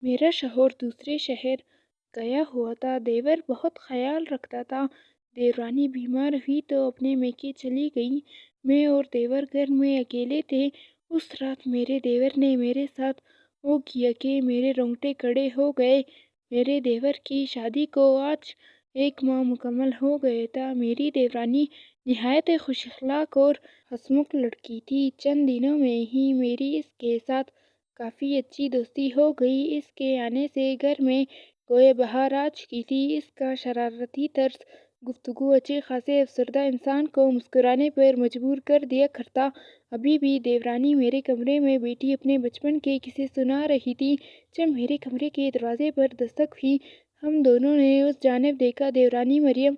میرا شوہر دوسرے شہر گیا ہوا تھا۔ دیور بہت خیال رکھتا تھا۔ دیورانی بیمار ہوئی تو اپنے میکے چلی گئی۔ میں اور دیور گھر میں اکیلے تھے۔ اس رات میرے دیور نے میرے ساتھ وہ کیا کہ میرے رونگٹے کھڑے ہو گئے۔ میرے دیور کی شادی کو آج 1 ماہ مکمل ہو گیا تھا۔ میری دیورانی نہایت خوش اخلاق اور ہنسمکھ لڑکی تھی۔ چند دنوں میں ہی میری اس کے ساتھ کافی اچھی دوستی ہو گئی۔ اس کے آنے سے گھر میں گویا بہار آ چکی تھی۔ اس کا شرارتی طرز گفتگو اچھے خاصے افسردہ انسان کو مسکرانے پر مجبور کر دیا کرتا۔ ابھی بھی دیورانی میرے کمرے میں بیٹھی اپنے بچپن کے قصے سنا رہی تھی، جب میرے کمرے کے دروازے پر دستک ہوئی۔ ہم دونوں نے اس جانب دیکھا۔ دیورانی مریم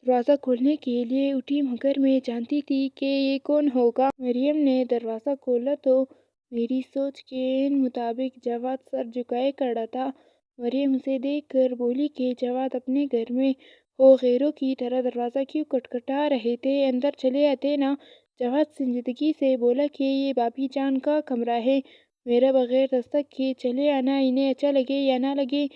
دروازہ کھولنے کے لیے اٹھی، مگر میں جانتی تھی کہ یہ کون ہوگا۔ مریم نے دروازہ کھولا تو میری سوچ کے عین مطابق جواد سر جھکائے کھڑا تھا۔ مریم اسے دیکھ کر بولی کہ جواد اپنے گھر میں ہو غیروں کی طرح دروازہ کیوں کھٹکھٹا رہے تھے، اندر چلے آتے نا۔ جواد سنجیدگی سے بولا کہ یہ بھابھی جان کا کمرہ ہے، میرا بغیر دستک کے چلے آنا انہیں اچھا لگے یا نہ لگے۔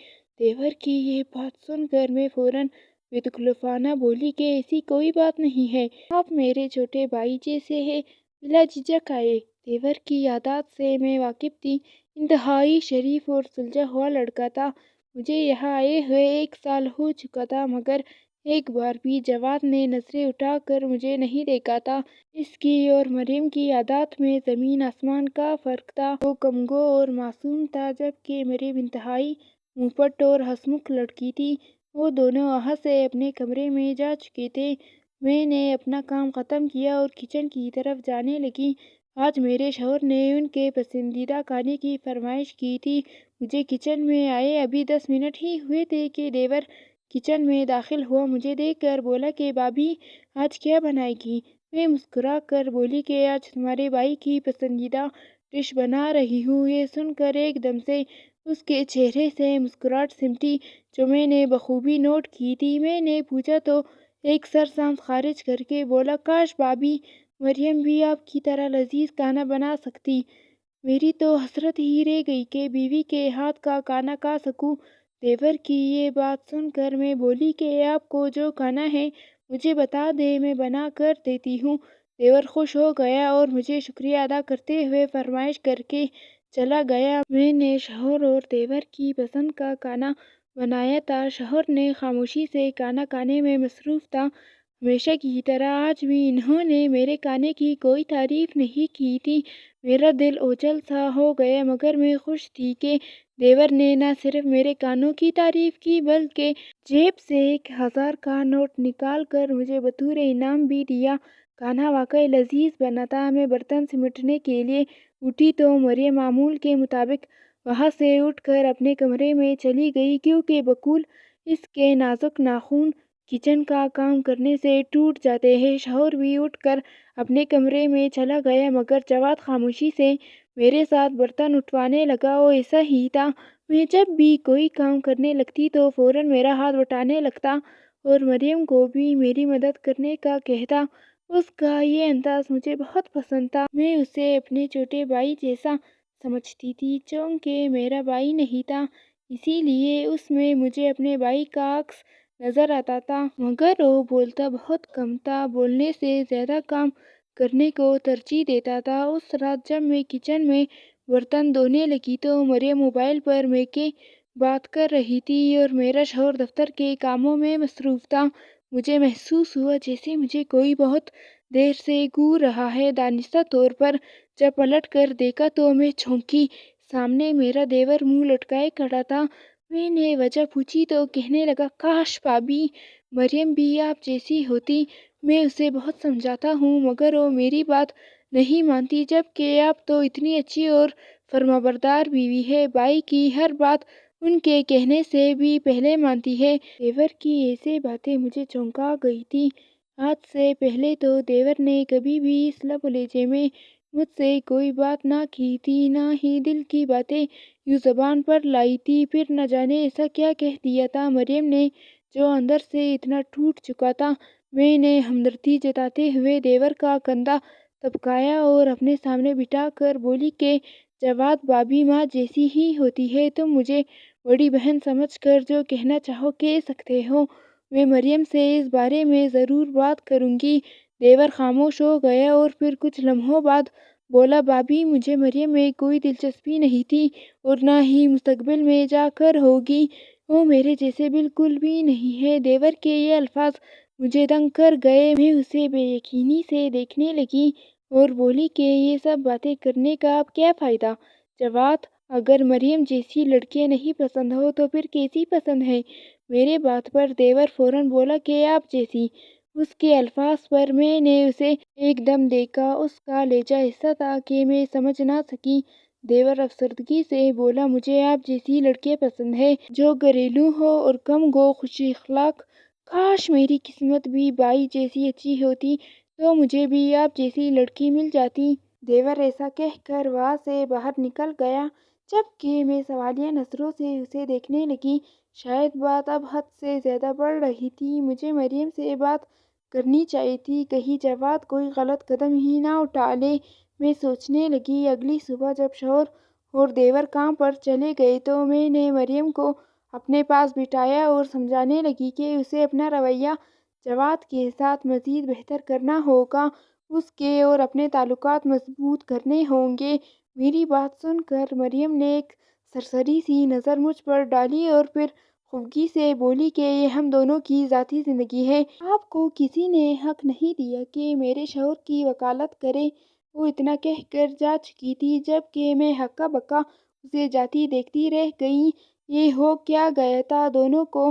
دیور کی یہ بات سن کر میں فوراً بے تکلفانہ بولی کہ ایسی کوئی بات نہیں ہے، آپ میرے چھوٹے بھائی جیسے ہیں، بلا جھجک آئے۔ دیور کی عادات سے میں واقف تھی، انتہائی شریف اور سلجھا ہوا لڑکا تھا۔ مجھے یہاں آئے ہوئے 1 سال ہو چکا تھا، مگر ایک بار بھی جواد نے نظریں اٹھا کر مجھے نہیں دیکھا تھا۔ اس کی اور مریم کی عادات میں زمین آسمان کا فرق تھا۔ وہ کم گو اور معصوم تھا، جبکہ مریم انتہائی منہ پٹ اور ہنسمکھ لڑکی تھی۔ وہ دونوں وہاں سے اپنے کمرے میں جا چکے تھے۔ میں نے اپنا کام ختم کیا اور کچن کی طرف جانے لگی۔ آج میرے شوہر نے ان کے پسندیدہ کھانے کی فرمائش کی تھی۔ مجھے کچن میں آئے ابھی 10 منٹ ہی ہوئے تھے کہ دیور کچن میں داخل ہوا۔ مجھے دیکھ کر بولا کہ بھابھی آج کیا بنائے گی؟ میں مسکرا کر بولی کہ آج تمہارے بھائی کی پسندیدہ ڈش بنا رہی ہوں۔ یہ سن کر ایک دم سے اس کے چہرے سے مسکراہٹ سمٹی، جو میں نے بخوبی نوٹ کی تھی۔ میں نے پوچھا تو ایک سر سانس خارج کر کے بولا، کاش بھابھی مریم بھی آپ کی طرح لذیذ کھانا بنا سکتی۔ میری تو حسرت ہی رہ گئی کہ بیوی کے ہاتھ کا کھانا کھا سکوں۔ دیور کی یہ بات سن کر میں بولی کہ آپ کو جو کھانا ہے مجھے بتا دیں، میں بنا کر دیتی ہوں۔ دیور خوش ہو گیا اور مجھے شکریہ ادا کرتے ہوئے فرمائش کر کے چلا گیا۔ میں نے شوہر اور دیور کی پسند کا کھانا بنایا تھا۔ شوہر نے خاموشی سے کھانا کھانے میں مصروف تھا۔ ہمیشہ کی طرح آج بھی انہوں نے میرے کھانے کی کوئی تعریف نہیں کی تھی۔ میرا دل اوچل سا ہو گیا، مگر میں خوش تھی کہ دیور نے نہ صرف میرے کھانوں کی تعریف کی بلکہ جیب سے 1000 کا نوٹ نکال کر مجھے بطور انعام بھی دیا۔ کھانا واقعی لذیذ بنا تھا۔ میں برتن سمیٹنے کے لیے اٹھی تو مریم معمول کے مطابق وہاں سے اٹھ کر اپنے کمرے میں چلی گئی، کیونکہ بقول اس کے نازک ناخن کچن کا کام کرنے سے ٹوٹ جاتے ہیں۔ شوہر بھی اٹھ کر اپنے کمرے میں چلا گیا، مگر جواد خاموشی سے میرے ساتھ برتن اٹھوانے لگا۔ وہ ایسا ہی تھا، میں جب بھی کوئی کام کرنے لگتی تو فوراً میرا ہاتھ بٹانے لگتا اور مریم کو بھی میری مدد کرنے کا کہتا۔ اس کا یہ انداز مجھے بہت پسند تھا۔ میں اسے اپنے چھوٹے بھائی جیسا سمجھتی تھی، چونکہ میرا بھائی نہیں تھا، اسی لیے اس میں مجھے اپنے بھائی کا عکس نظر آتا تھا۔ مگر وہ بولتا بہت کم تھا، بولنے سے زیادہ کام کرنے کو ترجیح دیتا تھا۔ اس رات جب میں کچن میں برتن دھونے لگی تو مریم موبائل پر میکے بات کر رہی تھی اور میرا شوہر دفتر کے کاموں میں مصروف تھا۔ مجھے محسوس ہوا جیسے مجھے کوئی بہت دیر سے گھور رہا ہے۔ دانستہ طور پر جب پلٹ کر دیکھا تو میں چونکی۔ سامنے میرا دیور منہ لٹکائے کھڑا تھا۔ میں نے وجہ پوچھی تو کہنے لگا، کاش بھابھی مریم بھی آپ جیسی ہوتی۔ میں اسے بہت سمجھاتا ہوں، مگر وہ میری بات نہیں مانتی، جبکہ آپ تو اتنی اچھی اور فرمانبردار بیوی ہے، بھائی کی ہر بات ان کے کہنے سے بھی پہلے مانتی ہے۔ دیور کی ایسے باتیں مجھے چونکا گئی تھی۔ آج سے پہلے تو دیور نے کبھی بھی اس لب و لہجے میں مجھ سے کوئی بات نہ کی تھی، نہ ہی دل کی باتیں یوں زبان پر لائی تھی۔ پھر نہ جانے ایسا کیا کہہ دیا تھا مریم نے جو اندر سے اتنا ٹوٹ چکا تھا۔ میں نے ہمدردی جتاتے ہوئے دیور کا کندھا تھپکایا اور اپنے سامنے بٹھا کر بولی کہ جواد بھابھی ماں جیسی ہی ہوتی ہے، تم مجھے بڑی بہن سمجھ کر جو کہنا چاہو کہہ سکتے ہو، میں مریم سے اس بارے میں ضرور بات کروں گی۔ دیور خاموش ہو گیا اور پھر کچھ لمحوں بعد بولا، بھابھی مجھے مریم میں کوئی دلچسپی نہیں تھی اور نہ ہی مستقبل میں جا کر ہوگی، وہ میرے جیسے بالکل بھی نہیں ہے۔ دیور کے یہ الفاظ مجھے دنگ کر گئے، میں اسے بے یقینی سے دیکھنے لگی اور بولی کہ یہ سب باتیں کرنے کا اب کیا فائدہ؟ جواد، اگر مریم جیسی لڑکیاں نہیں پسند ہو تو پھر کیسی پسند ہے؟ میرے بات پر دیور فوراً بولا کہ آپ جیسی۔ اس کے الفاظ پر میں نے اسے ایک دم دیکھا، اس کا لہجہ ایسا تھا کہ میں سمجھ نہ سکی۔ دیور افسردگی سے بولا، مجھے آپ جیسی لڑکیاں پسند ہے جو گھریلو ہو اور کم گو، خوش اخلاق۔ کاش میری قسمت بھی بائی جیسی اچھی ہوتی تو مجھے بھی آپ جیسی لڑکی مل جاتی۔ دیور ایسا کہہ کر وہاں سے باہر نکل گیا، جبکہ میں سوالیہ نظروں سے اسے دیکھنے لگی۔ شاید بات اب حد سے زیادہ بڑھ رہی تھی، مجھے مریم سے بات کرنی چاہیے تھی، کہیں جواد کوئی غلط قدم ہی نہ اٹھا لے۔ میں سوچنے لگی۔ اگلی صبح جب شوہر اور دیور کام پر چلے گئے تو میں نے مریم کو اپنے پاس بٹھایا اور سمجھانے لگی کہ اسے اپنا رویہ جواد کے ساتھ مزید بہتر کرنا ہوگا، اس کے اور اپنے تعلقات مضبوط کرنے ہوں گے۔ میری بات سن کر مریم نے ایک سرسری سی نظر مجھ پر ڈالی اور پھر خفگی سے بولی کہ یہ ہم دونوں کی ذاتی زندگی ہے، آپ کو کسی نے حق نہیں دیا کہ میرے شوہر کی وکالت کرے۔ وہ اتنا کہہ کر جا چکی تھی، جبکہ میں ہکا بکا اسے جاتی دیکھتی رہ گئی۔ یہ ہو کیا گیا تھا؟ دونوں کو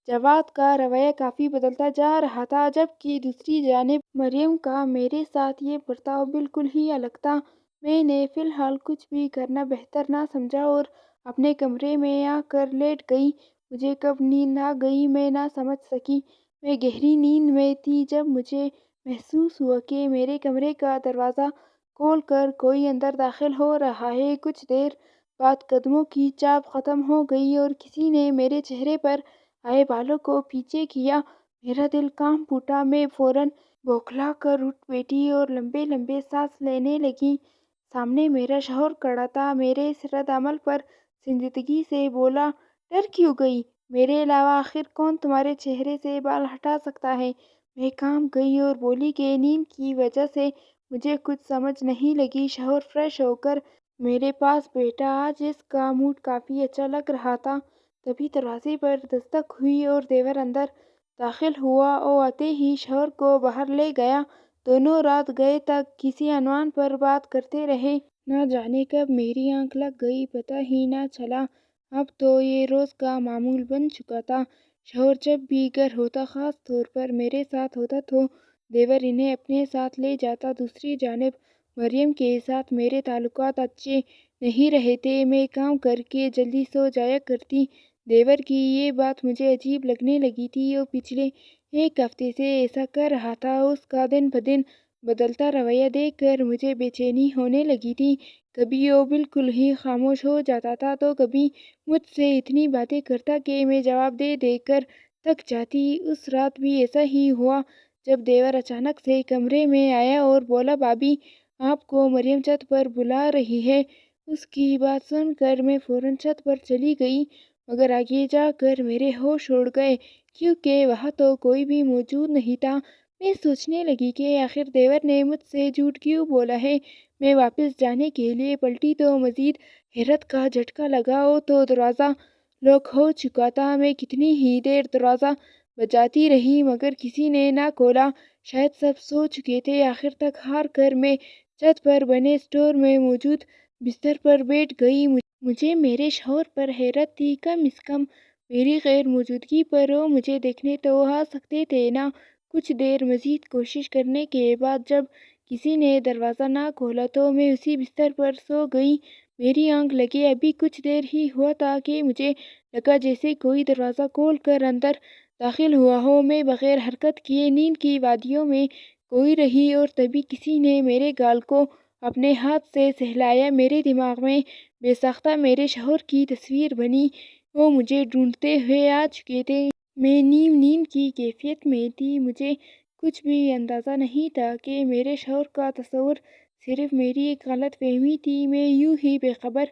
جواد کا رویہ کافی بدلتا جا رہا تھا، جبکہ دوسری جانب مریم کا میرے ساتھ یہ برتاؤ بالکل ہی الگ تھا۔ میں نے فی الحال کچھ بھی کرنا بہتر نہ سمجھا اور اپنے کمرے میں آ کر لیٹ گئی۔ مجھے کب نیند آ گئی میں نہ سمجھ سکی۔ میں گہری نیند میں تھی جب مجھے محسوس ہوا کہ میرے کمرے کا دروازہ کھول کر کوئی اندر داخل ہو رہا ہے۔ کچھ دیر بعد قدموں کی چاپ ختم ہو گئی اور کسی نے میرے چہرے پر آئے بالوں کو پیچھے کیا۔ میرا دل کانپ اٹھا، میں فوراً بوکھلا کر اٹھ بیٹھی اور لمبے لمبے سانس لینے لگی۔ سامنے میرا شوہر کھڑا تھا۔ میرے اس رد عمل پر سنجیدگی سے بولا، ڈر کیوں گئی؟ میرے علاوہ آخر کون تمہارے چہرے سے بال ہٹا سکتا ہے؟ میں کانپ گئی اور بولی کہ نیند کی وجہ سے مجھے کچھ سمجھ نہیں لگی۔ شوہر فریش ہو کر میرے پاس بیٹھا، آج اس کا موڈ کافی اچھا لگ رہا تھا۔ تبھی دروازے پر دستک ہوئی اور دیور اندر داخل ہوا۔ وہ آتے ہی شوہر کو باہر لے گیا۔ دونوں رات گئے تک کسی عنوان پر بات کرتے رہے۔ نہ جانے کب میری آنکھ لگ گئی پتہ ہی نہ چلا۔ اب تو یہ روز کا معمول بن چکا تھا۔ شوہر جب بھی گھر ہوتا، خاص طور پر میرے ساتھ ہوتا تو دیور انہیں اپنے ساتھ لے جاتا۔ دوسری جانب مریم کے ساتھ میرے تعلقات اچھے نہیں رہے تھے۔ میں کام کر کے جلدی سو جایا کرتی۔ دیور کی یہ بات مجھے عجیب لگنے لگی تھی۔ وہ پچھلے ایک ہفتے سے ایسا کر رہا تھا۔ اس کا دن بدن بدلتا رویہ دیکھ کر مجھے بے چینی ہونے لگی تھی۔ کبھی وہ بالکل ہی خاموش ہو جاتا تھا تو کبھی مجھ سے اتنی باتیں کرتا کہ میں جواب دے دے کر تھک جاتی۔ اس رات بھی ایسا ہی ہوا جب دیور اچانک سے کمرے میں آیا اور بولا، بھابھی آپ کو مریم چھت پر بلا رہی ہے۔ اس کی بات سن کر میں فوراً چھت پر چلی گئی، مگر آگے جا کر میرے ہوش اڑ گئے کیونکہ وہاں تو کوئی بھی موجود نہیں تھا۔ میں سوچنے لگی کہ آخر دیور نے مجھ سے جھوٹ کیوں بولا ہے۔ میں واپس جانے کے لیے پلٹی تو مزید حیرت کا جھٹکا لگا، وہ تو دروازہ لاک ہو چکا تھا۔ میں کتنی ہی دیر دروازہ بجاتی رہی مگر کسی نے نہ کھولا، شاید سب سو چکے تھے۔ آخر تک ہار کر میں چھت پر بنے اسٹور میں موجود بستر پر بیٹھ گئی۔ مجھے میرے شوہر پر حیرت تھی، کم از کم میری غیر موجودگی پر وہ مجھے دیکھنے تو آ سکتے تھے نا۔ کچھ دیر مزید کوشش کرنے کے بعد جب کسی نے دروازہ نہ کھولا تو میں اسی بستر پر سو گئی۔ میری آنکھ لگے ابھی کچھ دیر ہی ہوا تھا کہ مجھے لگا جیسے کوئی دروازہ کھول کر اندر داخل ہوا ہو۔ میں بغیر حرکت کیے نیند کی وادیوں میں کھوئی رہی اور تبھی کسی نے میرے گال کو اپنے ہاتھ سے سہلایا۔ میرے دماغ میں بے ساختہ میرے شوہر کی تصویر بنی، وہ مجھے ڈھونڈتے ہوئے آ چکے تھے۔ میں نیم نیند کی کیفیت میں تھی، مجھے کچھ بھی اندازہ نہیں تھا کہ میرے شوہر کا تصور صرف میری ایک غلط فہمی تھی۔ میں یوں ہی بے خبر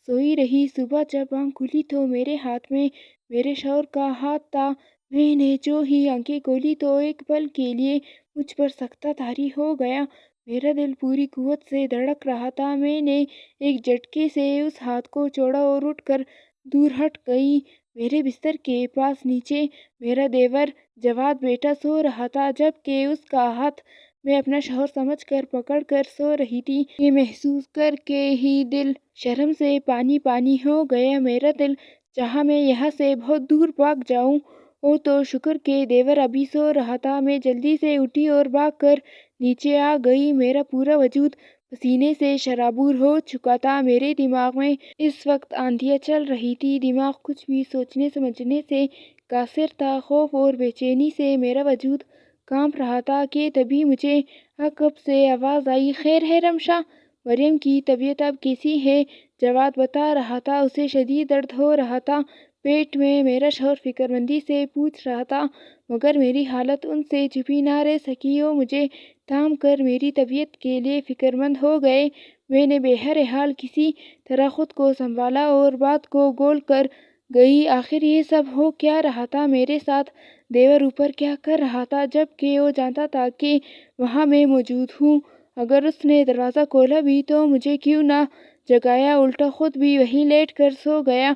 سوئی رہی۔ صبح جب آنکھ کھلی تو میرے ہاتھ میں میرے شوہر کا ہاتھ تھا۔ میں نے جو ہی آنکھیں کھولی تو ایک پل کے لیے مجھ پر سکتہ طاری ہو گیا۔ میرا دل پوری قوت سے دھڑک رہا تھا۔ میں نے ایک جھٹکے سے اس ہاتھ کو چھوڑا اور اٹھ کر دور ہٹ گئی۔ میرے بستر کے پاس نیچے میرا دیور جواد بیٹا سو رہا تھا، جبکہ اس کا ہاتھ میں اپنا شوہر سمجھ کر پکڑ کر سو رہی تھی۔ یہ محسوس کر کے ہی دل شرم سے پانی پانی ہو گیا۔ میرا دل چاہا میں یہاں سے بہت دور بھاگ جاؤں۔ وہ تو شکر کہ دیور ابھی سو رہا تھا۔ میں جلدی سے اٹھی اور بھاگ کر نیچے آ گئی۔ میرا پورا وجود پسینے سے شرابور ہو چکا تھا۔ میرے دماغ میں اس وقت آندھیاں چل رہی تھی۔ دماغ کچھ بھی سوچنے سمجھنے سے قاصر تھا۔ خوف اور بے چینی سے میرا وجود کانپ رہا تھا کہ تبھی مجھے عقب سے آواز آئی، خیر ہے رمشا؟ مریم کی طبیعت اب کیسی ہے؟ جواد بتا رہا تھا اسے شدید درد ہو رہا تھا پیٹ میں۔ میرا شوہر فکر مندی سے پوچھ رہا تھا، مگر میری حالت ان سے چھپی نہ رہ سکی۔ وہ مجھے تھام کر میری طبیعت کے لیے فکر مند ہو گئے۔ میں نے بہرحال کسی طرح خود کو سنبھالا اور بات کو گول کر گئی، آخر یہ سب ہو کیا رہا تھا میرے ساتھ؟ دیور اوپر کیا کر رہا تھا جبکہ وہ جانتا تھا کہ وہاں میں موجود ہوں؟ اگر اس نے دروازہ کھولا بھی تو مجھے کیوں نہ جگایا، الٹا خود بھی وہیں لیٹ کر سو گیا؟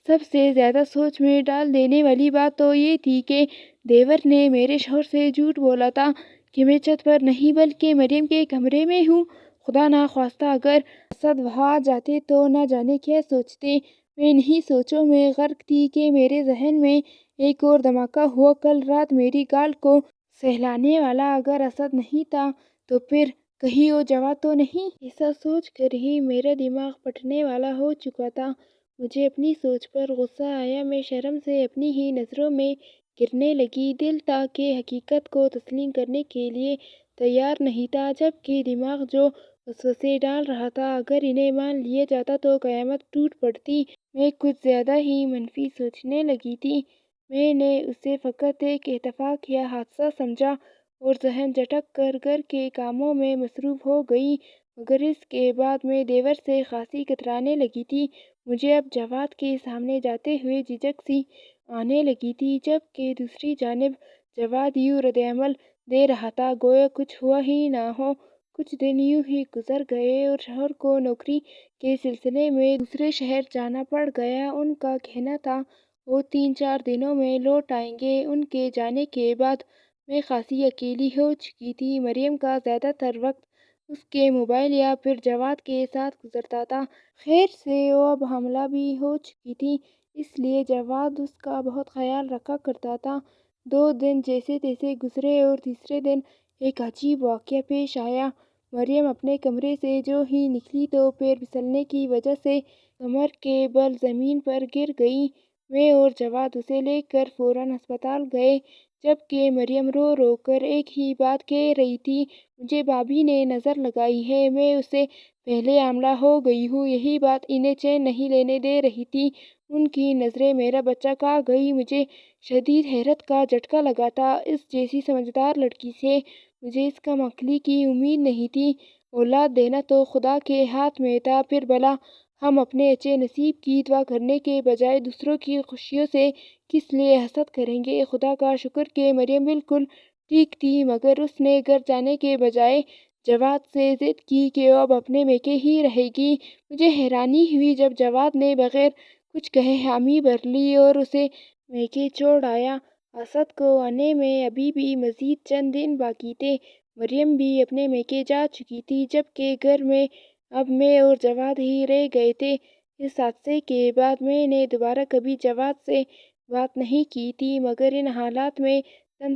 سب سے زیادہ سوچ میں ڈال دینے والی بات تو یہ تھی کہ دیور نے میرے شوہر سے جھوٹ بولا تھا کہ میں چھت پر نہیں بلکہ مریم کے کمرے میں ہوں۔ خدا نخواستہ اگر اسد وہاں آ جاتے تو نہ جانے کیا سوچتے۔ میں انہی سوچوں میں غرق تھی کہ میرے ذہن میں ایک اور دھماکہ ہوا۔ کل رات میری گال کو سہلانے والا اگر اسد نہیں تھا تو پھر کہیں وہ جواد تو نہیں؟ ایسا سوچ کر ہی میرا دماغ پھٹنے والا ہو چکا تھا۔ مجھے اپنی سوچ پر غصہ آیا۔ میں شرم سے اپنی ہی نظروں میں گرنے لگی۔ دل تھا کہ حقیقت کو تسلیم کرنے کے لیے تیار نہیں تھا، جبکہ دماغ جو وسوسے ڈال رہا تھا اگر انہیں مان لیا جاتا تو قیامت ٹوٹ پڑتی۔ میں کچھ زیادہ ہی منفی سوچنے لگی تھی۔ میں نے اسے فقط ایک اتفاق یا حادثہ سمجھا اور ذہن جھٹک کر گھر کے کاموں میں مصروف ہو گئی، مگر اس کے بعد میں دیور سے خاصی کترانے لگی تھی۔ مجھے اب جواد کے سامنے جاتے ہوئے جھجک سی آنے لگی تھی، جبکہ دوسری جانب جواد یوں رد عمل دے رہا تھا گویا کچھ ہوا ہی نہ ہو۔ کچھ دن یوں ہی گزر گئے اور شوہر کو نوکری کے سلسلے میں دوسرے شہر جانا پڑ گیا۔ ان کا کہنا تھا وہ 3-4 دنوں میں لوٹ آئیں گے۔ ان کے جانے کے بعد میں خاصی اکیلی ہو چکی تھی۔ مریم کا زیادہ تر وقت اس کے موبائل یا پھر جواد کے ساتھ گزرتا تھا۔ خیر سے وہ اب حاملہ بھی ہو چکی تھی، اس لیے جواد اس کا بہت خیال رکھا کرتا تھا۔ 2 دن جیسے تیسے گزرے اور تیسرے دن ایک عجیب واقعہ پیش آیا۔ مریم اپنے کمرے سے جو ہی نکلی تو پیر پھسلنے کی وجہ سے کمر کے بل زمین پر گر گئی۔ میں اور جواد اسے لے کر فوراً ہسپتال گئے، جبکہ مریم رو رو کر ایک ہی بات کہہ رہی تھی، مجھے بھابھی نے نظر لگائی ہے، میں اس سے پہلے حاملہ ہو گئی ہوں۔ یہی بات انہیں چین نہیں لینے دے رہی تھی۔ ان کی نظریں میرا بچہ کہاں گئی؟ مجھے شدید حیرت کا جھٹکا لگا تھا۔ اس جیسی سمجھدار لڑکی سے مجھے اس کم عقلی کی امید نہیں تھی۔ اولاد دینا تو خدا کے ہاتھ میں تھا، پھر بھلا ہم اپنے اچھے نصیب کی دعا کرنے کے بجائے دوسروں کی خوشیوں سے کس لیے حسد کریں گے؟ خدا کا شکر کہ مریم بالکل ٹھیک تھی، مگر اس نے گھر جانے کے بجائے جواد سے ضد کی کہ وہ اب اپنے میکے ہی رہے گی۔ مجھے حیرانی ہوئی جب جواد نے بغیر کچھ کہے حامی بھر لی اور اسے میکے چھوڑ آیا۔ اسد کو آنے میں ابھی بھی مزید چند دن باقی تھے۔ مریم بھی اپنے میکے جا چکی تھی، جبکہ گھر میں اب میں اور جواد ہی رہ گئے تھے۔ اس حادثے کے بعد میں نے دوبارہ کبھی جواد سے بات نہیں کی تھی، مگر ان حالات میں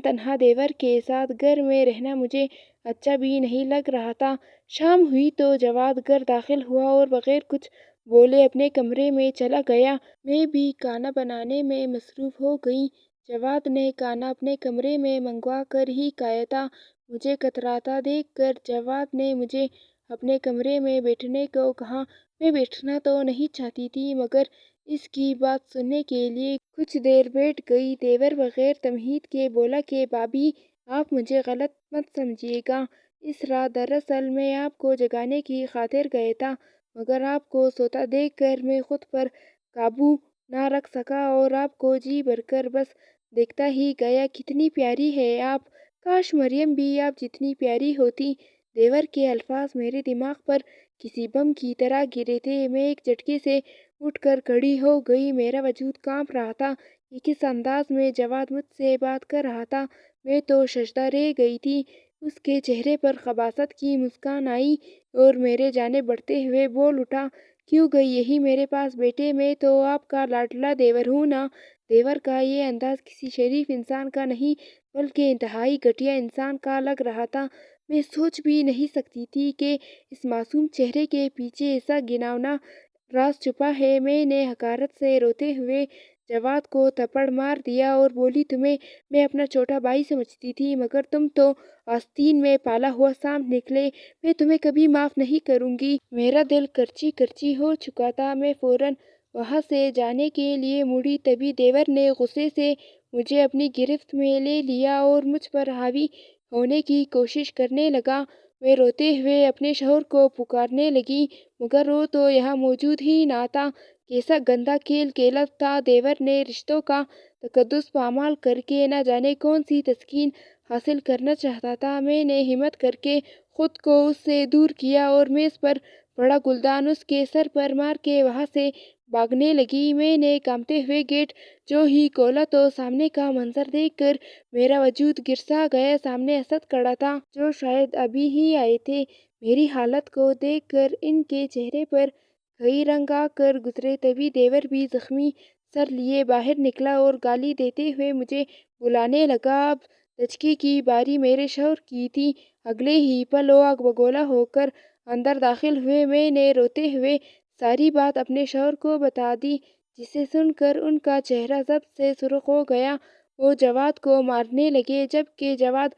تنہا دیور کے ساتھ گھر میں رہنا مجھے اچھا بھی نہیں لگ رہا تھا۔ شام ہوئی تو جواد گھر داخل ہوا اور بغیر کچھ بولے اپنے کمرے میں چلا گیا۔ میں بھی کھانا بنانے میں مصروف ہو گئی۔ جواد نے کھانا اپنے کمرے میں منگوا کر ہی کھایا تھا۔ مجھے کتراتا دیکھ کر جواد نے مجھے اپنے کمرے میں بیٹھنے کو کہا۔ میں بیٹھنا تو نہیں چاہتی تھی، مگر اس کی بات سننے کے لیے کچھ دیر بیٹھ گئی۔ دیور بغیر تمہید کے بولا کہ بھابھی آپ مجھے غلط مت سمجھیے گا، اس رات دراصل میں آپ کو جگانے کی خاطر گیا تھا، مگر آپ کو سوتا دیکھ کر میں خود پر قابو نہ رکھ سکا اور آپ کو جی بھر کر بس دیکھتا ہی گیا۔ کتنی پیاری ہے آپ! کاش مریم بھی آپ جتنی پیاری ہوتی۔ دیور کے الفاظ میرے دماغ پر کسی بم کی طرح گرے تھے۔ میں ایک جھٹکے سے اٹھ کر کھڑی ہو گئی، میرا وجود کانپ رہا تھا۔ یہ کس انداز میں جواد مجھ سے بات کر رہا تھا؟ میں تو ششدر رہ گئی تھی۔ اس کے چہرے پر خباثت کی مسکان آئی اور میرے جانب بڑھتے ہوئے بول اٹھا، کیوں گئی یہی میرے پاس بیٹھے؟ میں تو آپ کا لاڈلا دیور ہوں نا۔ دیور کا یہ انداز کسی شریف انسان کا نہیں بلکہ انتہائی گھٹیا انسان کا لگ رہا تھا۔ میں سوچ بھی نہیں سکتی تھی کہ اس معصوم چہرے کے پیچھے ایسا گھناؤنا راز چھپا ہے۔ میں نے حقارت سے روتے ہوئے جواد کو تھپڑ مار دیا اور بولی، تمہیں میں اپنا چھوٹا بھائی سمجھتی تھی، مگر تم تو آستین میں پالا ہوا سانپ نکلے۔ میں تمہیں کبھی معاف نہیں کروں گی۔ میرا دل کرچی کرچی ہو چکا تھا۔ میں فوراً وہاں سے جانے کے لیے مڑی، تبھی دیور نے غصے سے مجھے اپنی گرفت میں لے لیا اور مجھ پر حاوی ہونے کی کوشش کرنے لگا۔ میں روتے ہوئے اپنے شوہر کو پکارنے لگی، مگر وہ تو یہاں موجود ہی نہ تھا۔ کیسا گندا کھیل کھیلا تھا دیور نے! رشتوں کا تقدس پامال کر کے نہ جانے کون سی تسکین حاصل کرنا چاہتا تھا۔ میں نے ہمت کر کے خود کو اس سے دور کیا اور میز پر پڑا گلدان اس کے سر پر مار کے وہاں سے بھاگنے لگی۔ میں نے کانپتے ہوئے گیٹ جو ہی کھولا تو سامنے کا منظر دیکھ کر میرا وجود گرسا گیا۔ سامنے اسد کھڑا تھا، جو شاید ابھی ہی آئے تھے۔ میری حالت کو دیکھ کر ان کے چہرے پر کئی رنگ آ کر گزرے۔ تبھی دیور بھی زخمی سر لیے باہر نکلا اور گالی دیتے ہوئے مجھے بلانے لگا۔ اب دھچکے کی باری میرے شوہر کی تھی۔ اگلے ہی پل وہ آگ بگولا ہو کر اندر داخل ہوئے۔ میں نے روتے ہوئے ساری بات اپنے شوہر کو بتا دی، جسے سن کر ان کا چہرہ ضبط سے سرخ ہو گیا۔ وہ جواد کو مارنے لگے، جبکہ جواد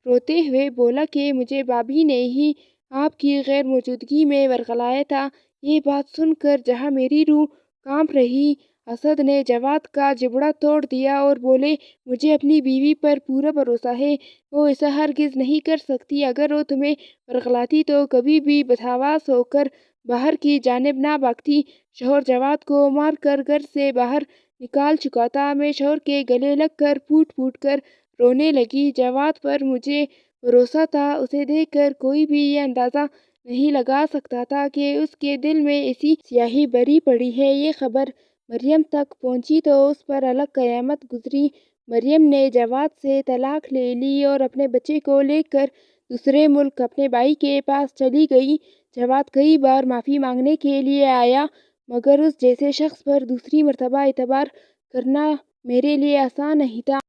روتے ہوئے بولا کہ مجھے بھابھی نے ہی آپ کی غیر موجودگی میں ورغلایا تھا۔ یہ بات سن کر جہاں میری روح کانپ رہی، اسد نے جواد کا جبڑا توڑ دیا اور بولے، مجھے اپنی بیوی پر پورا بھروسہ ہے، وہ ایسا ہرگز نہیں کر سکتی۔ اگر وہ تمہیں ورغلاتی تو کبھی بھی بتحواس ہو کر باہر کی جانب نہ بھاگتی۔ شوہر جواد کو مار کر گھر سے باہر نکال چکا تھا۔ میں شوہر کے گلے لگ کر پھوٹ پھوٹ کر رونے لگی۔ جواد پر مجھے بھروسہ تھا، اسے دیکھ کر کوئی بھی یہ اندازہ نہیں لگا سکتا تھا کہ اس کے دل میں ایسی سیاہی بھری پڑی ہے۔ یہ خبر مریم تک پہنچی تو اس پر الگ قیامت گزری۔ مریم نے جواد سے طلاق لے لی اور اپنے بچے کو لے کر دوسرے ملک اپنے بھائی کے پاس چلی گئی۔ جواد کئی بار معافی مانگنے کے لیے آیا، مگر اس جیسے شخص پر دوسری مرتبہ اعتبار کرنا میرے لیے آسان نہیں تھا۔